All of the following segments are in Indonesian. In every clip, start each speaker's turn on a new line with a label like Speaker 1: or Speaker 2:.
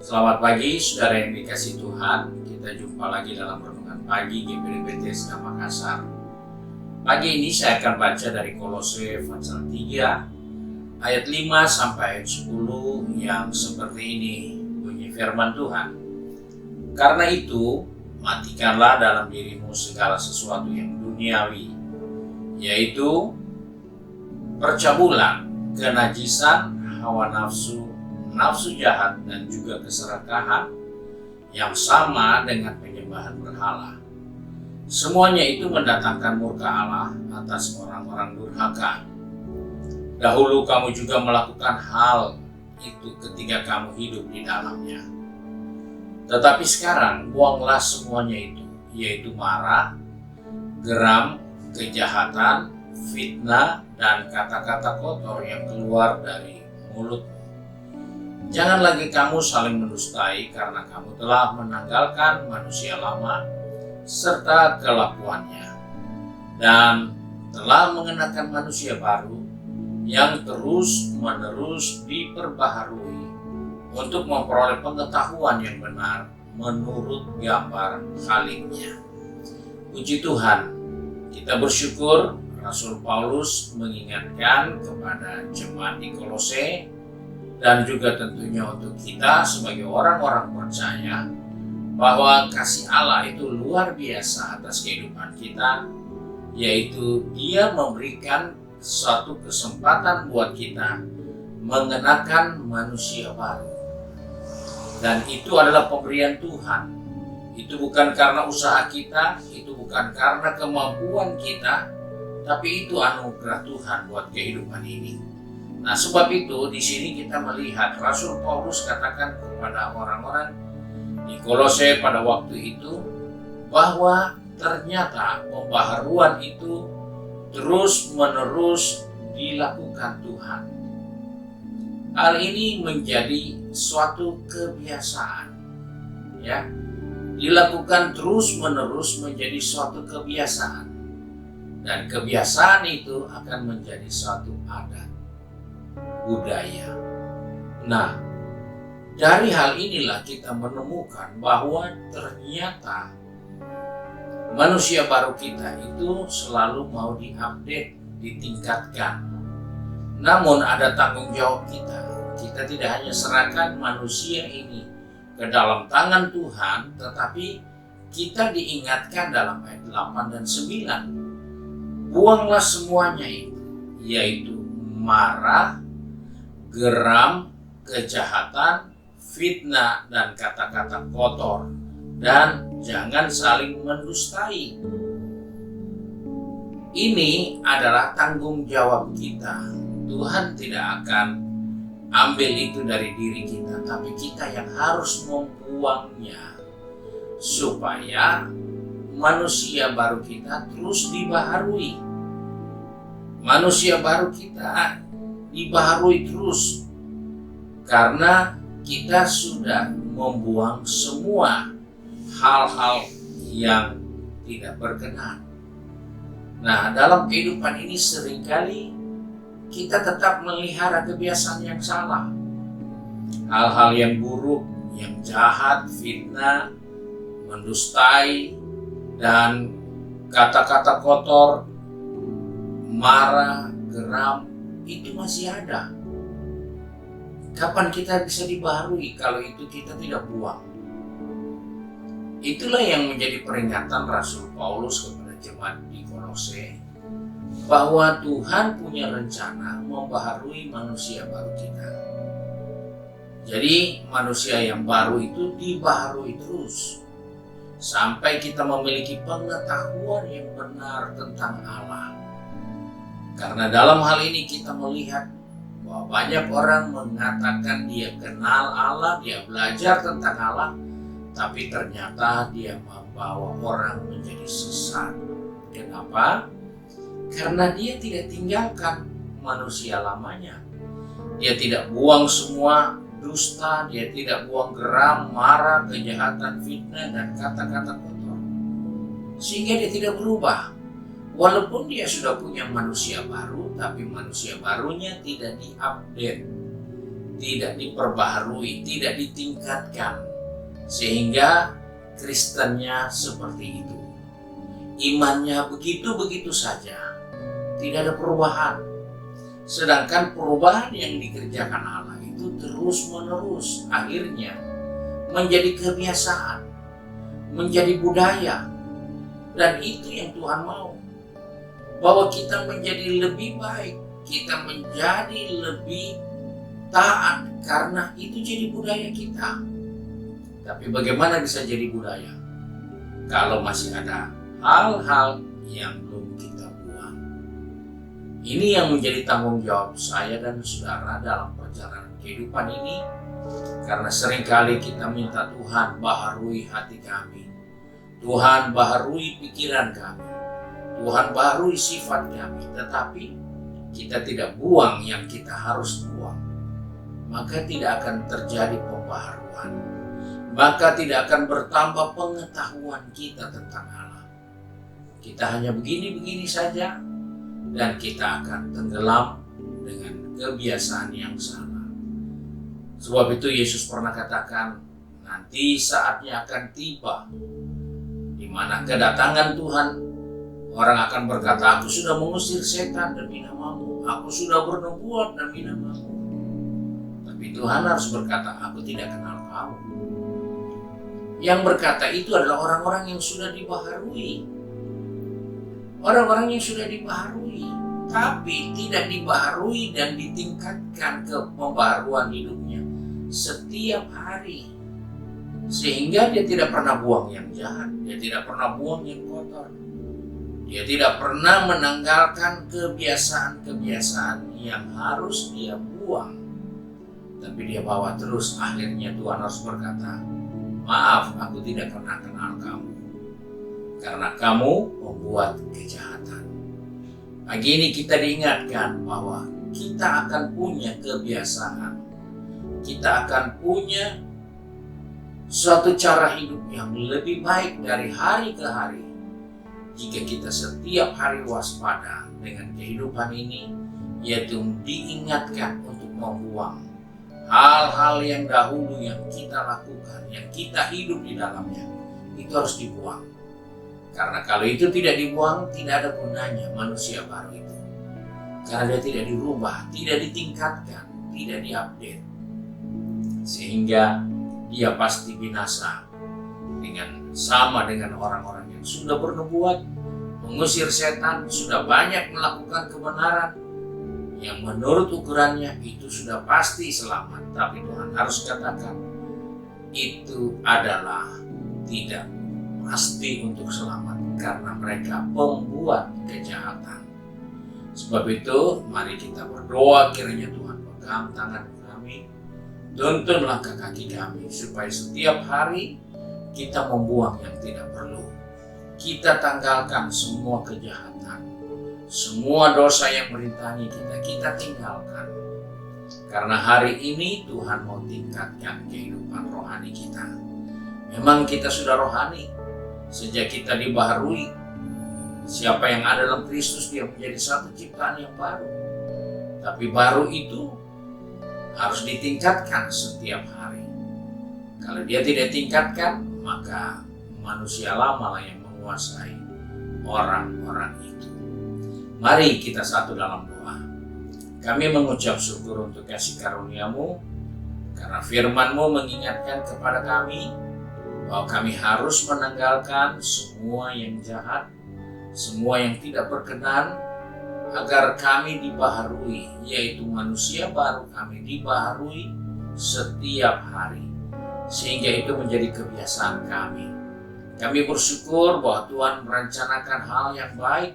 Speaker 1: Selamat pagi, saudara yang dikasihi Tuhan. Kita jumpa lagi dalam renungan pagi GPD Bethesda Makassar. Pagi ini saya akan baca dari Kolose pasal 3 ayat 5 sampai ayat 10 yang seperti ini bunyi firman Tuhan. Karena itu, matikanlah dalam dirimu segala sesuatu yang duniawi, yaitu percabulan, kenajisan, hawa nafsu, nafsu jahat, dan juga keserakahan yang sama dengan penyembahan berhala. Semuanya itu mendatangkan murka Allah atas orang-orang durhaka. Dahulu kamu juga melakukan hal itu ketika kamu hidup di dalamnya. Tetapi sekarang buanglah semuanya itu, yaitu marah, geram, kejahatan, fitnah, dan kata-kata kotor yang keluar dari mulut. Jangan lagi kamu saling mendustai, karena kamu telah menanggalkan manusia lama serta kelakuannya, dan telah mengenakan manusia baru yang terus-menerus diperbaharui untuk memperoleh pengetahuan yang benar menurut gambar Khaliknya. Puji Tuhan, kita bersyukur Rasul Paulus mengingatkan kepada jemaat di Kolose dan juga tentunya untuk kita sebagai orang-orang percaya bahwa kasih Allah itu luar biasa atas kehidupan kita, yaitu Dia memberikan suatu kesempatan buat kita mengenakan manusia baru. Dan itu adalah pemberian Tuhan. Itu bukan karena usaha kita, itu bukan karena kemampuan kita, tapi itu anugerah Tuhan buat kehidupan ini. Nah, sebab itu di sini kita melihat Rasul Paulus katakan kepada orang-orang di Kolose pada waktu itu bahwa ternyata pembaharuan itu terus-menerus dilakukan Tuhan. Hal ini menjadi suatu kebiasaan, ya, dilakukan terus-menerus menjadi suatu kebiasaan, dan kebiasaan itu akan menjadi suatu adat, budaya. Nah, dari hal inilah kita menemukan bahwa ternyata manusia baru kita itu selalu mau diupdate, ditingkatkan. Namun ada tanggung jawab kita. Kita tidak hanya serahkan manusia ini ke dalam tangan Tuhan, tetapi kita diingatkan dalam ayat 8 dan 9. Buanglah semuanya itu, yaitu marah, geram, kejahatan, fitnah, dan kata-kata kotor, dan jangan saling mendustai. Ini adalah tanggung jawab kita. Tuhan tidak akan ambil itu dari diri kita, tapi kita yang harus membuangnya supaya manusia baru kita terus dibaharui. Manusia baru kita dibaharui terus karena kita sudah membuang semua hal-hal yang tidak berkenan. Nah, dalam kehidupan ini seringkali kita tetap melihara kebiasaan yang salah. Hal-hal yang buruk, yang jahat, fitnah, mendustai, dan kata-kata kotor, marah, geram, itu masih ada. Kapan kita bisa dibaharui kalau itu kita tidak buang? Itulah yang menjadi peringatan Rasul Paulus kepada jemaat di Kolose, bahwa Tuhan punya rencana membaharui manusia baru kita. Jadi manusia yang baru itu dibaharui terus sampai kita memiliki pengetahuan yang benar tentang Allah. Karena dalam hal ini kita melihat bahwa banyak orang mengatakan dia kenal Allah, dia belajar tentang Allah, tapi ternyata dia membawa orang menjadi sesat. Kenapa? Karena dia tidak tinggalkan manusia lamanya. Dia tidak buang semua dusta, dia tidak buang geram, marah, kejahatan, fitnah, dan kata-kata kotor. Sehingga dia tidak berubah. Walaupun dia sudah punya manusia baru, tapi manusia barunya tidak diupdate. tidak diperbaharui, tidak ditingkatkan, sehingga Kristennya seperti itu. Imannya begitu-begitu saja, tidak ada perubahan. Sedangkan perubahan yang dikerjakan Allah itu terus-menerus, akhirnya menjadi kebiasaan, menjadi budaya. Dan itu yang Tuhan mau, bahwa kita menjadi lebih baik, kita menjadi lebih taat, karena itu jadi budaya kita. Tapi bagaimana bisa jadi budaya kalau masih ada hal-hal yang belum kita buang? Ini yang menjadi tanggung jawab saya dan saudara dalam perjalanan kehidupan ini. Karena seringkali kita minta Tuhan baharui hati kami, Tuhan baharui pikiran kami, Tuhan baharui sifat kami, tetapi kita tidak buang yang kita harus buang. Maka tidak akan terjadi pembaharuan, maka tidak akan bertambah pengetahuan kita tentang Allah. Kita hanya begini-begini saja, dan kita akan tenggelam dengan kebiasaan yang sama. Sebab itu Yesus pernah katakan, nanti saatnya akan tiba di mana kedatangan Tuhan, orang akan berkata, aku sudah mengusir setan demi namamu, aku sudah bernubuat demi namamu. Tapi Tuhan harus berkata, aku tidak kenal kamu. Yang berkata itu adalah orang-orang yang sudah dibaharui. Orang-orang yang sudah dibaharui, tapi tidak dibaharui dan ditingkatkan ke pembaharuan hidupnya setiap hari. Sehingga dia tidak pernah buang yang jahat, dia tidak pernah buang yang kotor. Dia tidak pernah menanggalkan kebiasaan-kebiasaan yang harus dia buang. Tapi dia bawa terus, akhirnya Tuhan harus berkata, maaf, aku tidak pernah kenal kamu, karena kamu membuat kejahatan. Pagi ini kita diingatkan bahwa kita akan punya kebiasaan, kita akan punya suatu cara hidup yang lebih baik dari hari ke hari, jika kita setiap hari waspada dengan kehidupan ini, yaitu diingatkan untuk membuang hal-hal yang dahulu yang kita lakukan, yang kita hidup di dalamnya, itu harus dibuang. Karena kalau itu tidak dibuang, tidak ada gunanya manusia baru itu. Karena dia tidak dirubah, tidak ditingkatkan, tidak diupdate. Sehingga dia pasti binasa, sama dengan orang-orang yang sudah bernubuat, mengusir setan, sudah banyak melakukan kebenaran, yang menurut ukurannya itu sudah pasti selamat. Tapi Tuhan harus katakan, itu adalah tidak pasti untuk selamat, karena mereka pembuat kejahatan. Sebab itu mari kita berdoa, kiranya Tuhan pegang tangan kami, tuntun langkah kaki kami, supaya setiap hari kita membuang yang tidak perlu. Kita tanggalkan semua kejahatan, semua dosa yang merintangi kita tinggalkan. Karena hari ini Tuhan mau tingkatkan kehidupan rohani kita. Memang kita sudah rohani sejak kita dibaharui. Siapa yang ada dalam Kristus, dia menjadi satu ciptaan yang baru. Tapi baru itu harus ditingkatkan setiap hari. Kalau dia tidak tingkatkan, maka manusia lama lah yang menguasai orang-orang itu. Mari kita satu dalam doa. Kami mengucap syukur untuk kasih karunia-Mu, karena firman-Mu mengingatkan kepada kami bahwa kami harus menanggalkan semua yang jahat, semua yang tidak berkenan, agar kami dibaharui, yaitu manusia baru kami dibaharui setiap hari, sehingga itu menjadi kebiasaan kami. Kami bersyukur bahwa Tuhan merencanakan hal yang baik,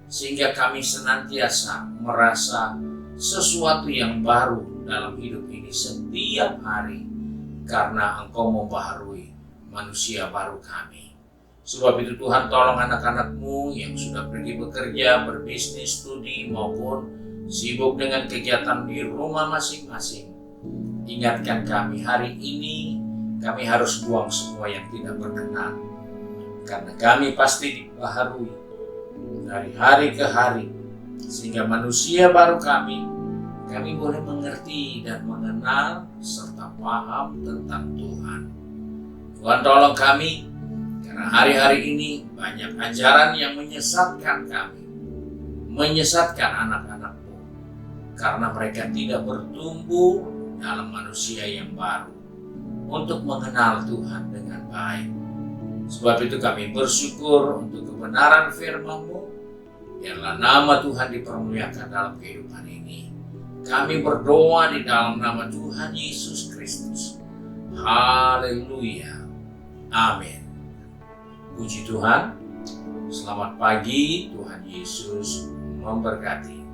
Speaker 1: sehingga kami senantiasa merasa sesuatu yang baru dalam hidup ini setiap hari, karena Engkau membaharui manusia baru kami. Sebab itu Tuhan, tolong anak-anak-Mu yang sudah pergi bekerja, berbisnis, studi, maupun sibuk dengan kegiatan di rumah masing-masing. Ingatkan kami hari ini, kami harus buang semua yang tidak berkenan, karena kami pasti dibaharui dari hari ke hari, sehingga manusia baru kami kami boleh mengerti dan mengenal serta paham tentang Tuhan. Tuhan tolong kami, karena hari-hari ini banyak ajaran yang menyesatkan kami, menyesatkan anak-anak-Mu, karena mereka tidak bertumbuh dalam manusia yang baru untuk mengenal Tuhan dengan baik. Sebab itu kami bersyukur untuk kebenaran firman-Mu. Biarlah nama Tuhan dipermuliakan dalam kehidupan ini. Kami berdoa di dalam nama Tuhan Yesus Kristus. Haleluya. Amin. Puji Tuhan. Selamat pagi, Tuhan Yesus memberkati.